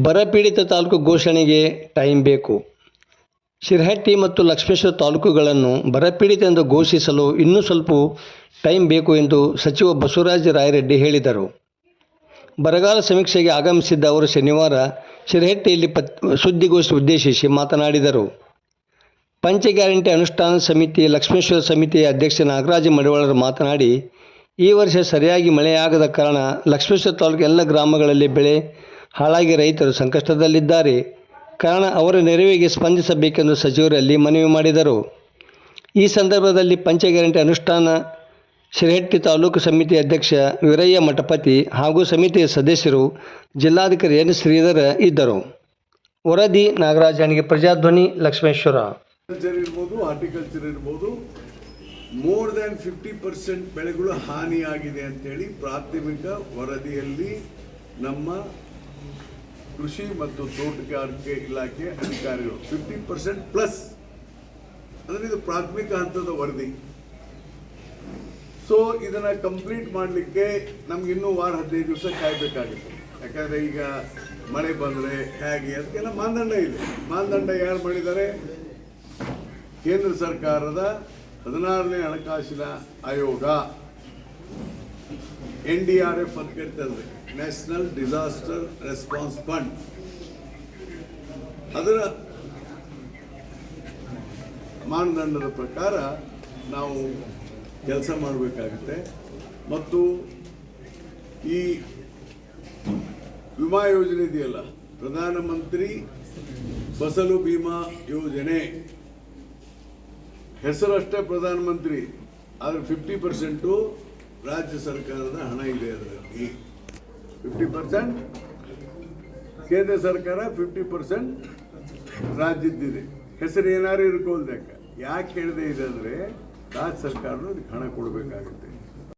ಬರಪೀಡಿತ ತಾಲೂಕು ಘೋಷಣೆಗೆ ಟೈಮ್ ಬೇಕು. ಶಿರಹಟ್ಟಿ ಮತ್ತು ಲಕ್ಷ್ಮೇಶ್ವರ ತಾಲೂಕುಗಳನ್ನು ಬರಪೀಡಿತ ಎಂದು ಘೋಷಿಸಲು ಇನ್ನೂ ಸ್ವಲ್ಪ ಟೈಮ್ ಬೇಕು ಎಂದು ಸಚಿವ ಬಸವರಾಜ ರಾಯರೆಡ್ಡಿ ಹೇಳಿದರು. ಬರಗಾಲ ಸಮೀಕ್ಷೆಗೆ ಆಗಮಿಸಿದ್ದ ಅವರು ಶನಿವಾರ ಶಿರಹಟ್ಟಿಯಲ್ಲಿ ಸುದ್ದಿಗೋಷ್ಠಿ ಉದ್ದೇಶಿಸಿ ಮಾತನಾಡಿದರು. ಪಂಚ ಗ್ಯಾರಂಟಿ ಅನುಷ್ಠಾನ ಸಮಿತಿ ಲಕ್ಷ್ಮೇಶ್ವರ ಸಮಿತಿಯ ಅಧ್ಯಕ್ಷ ನಾಗರಾಜ ಮಡಿವಾಳರು ಮಾತನಾಡಿ, ಈ ವರ್ಷ ಸರಿಯಾಗಿ ಮಳೆಯಾಗದ ಕಾರಣ ಲಕ್ಷ್ಮೇಶ್ವರ ತಾಲೂಕು ಎಲ್ಲ ಗ್ರಾಮಗಳಲ್ಲಿ ಬೆಳೆ ಹಾಳಾಗಿ ರೈತರು ಸಂಕಷ್ಟದಲ್ಲಿದ್ದಾರೆ. ಕಾರಣ ಅವರ ನೆರವಿಗೆ ಸ್ಪಂದಿಸಬೇಕೆಂದು ಸಚಿವರಲ್ಲಿ ಮನವಿ ಮಾಡಿದರು. ಈ ಸಂದರ್ಭದಲ್ಲಿ ಪಂಚ ಗ್ಯಾರಂಟಿ ಅನುಷ್ಠಾನ ಶಿರಹಟ್ಟಿ ತಾಲೂಕು ಸಮಿತಿ ಅಧ್ಯಕ್ಷ ವೀರಯ್ಯ ಮಠಪತಿ ಹಾಗೂ ಸಮಿತಿಯ ಸದಸ್ಯರು ಜಿಲ್ಲಾಧಿಕಾರಿ ಎನ್ ಶ್ರೀಧರ್ ಇದ್ದರು. ವರದಿ ನಾಗರಾಜ ಅಣಿಗೆ, ಪ್ರಜಾಧ್ವನಿ, ಲಕ್ಷ್ಮೇಶ್ವರ. ಇರ್ಬೋದು, ಹಾರ್ಟಿಕಲ್ಚರ್ ಇರ್ಬೋದು, ಮೋರ್ ದ್ಯಾನ್ 50% ಬೆಳೆಗಳು ಹಾನಿಯಾಗಿದೆ ಅಂತೇಳಿ ಪ್ರಾಥಮಿಕ ವರದಿಯಲ್ಲಿ ನಮ್ಮ ಕೃಷಿ ಮತ್ತು ತೋಟಗಾರಿಕೆ ಇಲಾಖೆ ಅಧಿಕಾರಿಗಳು 50% ಪ್ಲಸ್ ಅಂದರೆ ಇದು ಪ್ರಾಥಮಿಕ ಹಂತದ ವರದಿ. ಸೊ ಇದನ್ನ ಕಂಪ್ಲೀಟ್ ಮಾಡಲಿಕ್ಕೆ ನಮ್ಗೆ ಇನ್ನೂ 15 ದಿವಸ ಕಾಯಬೇಕಾಗುತ್ತೆ. ಯಾಕಂದರೆ ಈಗ ಮಳೆ ಬಂದರೆ ಹೇಗೆ ಅದಕ್ಕೆಲ್ಲ ಮಾನದಂಡ ಇದೆ. ಮಾನದಂಡ ಯಾರು ಮಾಡಿದ್ದಾರೆ? ಕೇಂದ್ರ ಸರ್ಕಾರದ 16ನೇ ಹಣಕಾಸಿನ ಆಯೋಗ, NDRF ಅಂತ ಕರೀತಾರೆ, ನ್ಯಾಷನಲ್ ಡಿಸಾಸ್ಟರ್ ರೆಸ್ಪಾನ್ಸ್ ಫಂಡ್. ಅದರ ಮಾನದಂಡದ ಪ್ರಕಾರ ನಾವು ಕೆಲಸ ಮಾಡಬೇಕಾಗುತ್ತೆ. ಮತ್ತು ಈ ವಿಮಾ ಯೋಜನೆ ಇದೆಯಲ್ಲ, ಪ್ರಧಾನಮಂತ್ರಿ ಫಸಲು ಬಿಮಾ ಯೋಜನೆ, ಹೆಸರಷ್ಟೇ ಪ್ರಧಾನಮಂತ್ರಿ, ಆದರೆ 50% ರಾಜ್ಯ ಸರ್ಕಾರದ ಹಣ ಇದೆ. ಅದರಲ್ಲಿ 50% ಕೇಂದ್ರ ಸರ್ಕಾರ, 50% ರಾಜ್ಯದ್ದಿದೆ. ಹೆಸರು ಏನಾರು ಇರ್ಕೊಳ್ಬೇಕು. ಯಾಕೆ ಹೇಳಿದೆ ಇದೆ ಅಂದರೆ ರಾಜ್ಯ ಸರ್ಕಾರನು ಅದಕ್ಕೆ ಹಣ ಕೊಡಬೇಕಾಗುತ್ತೆ.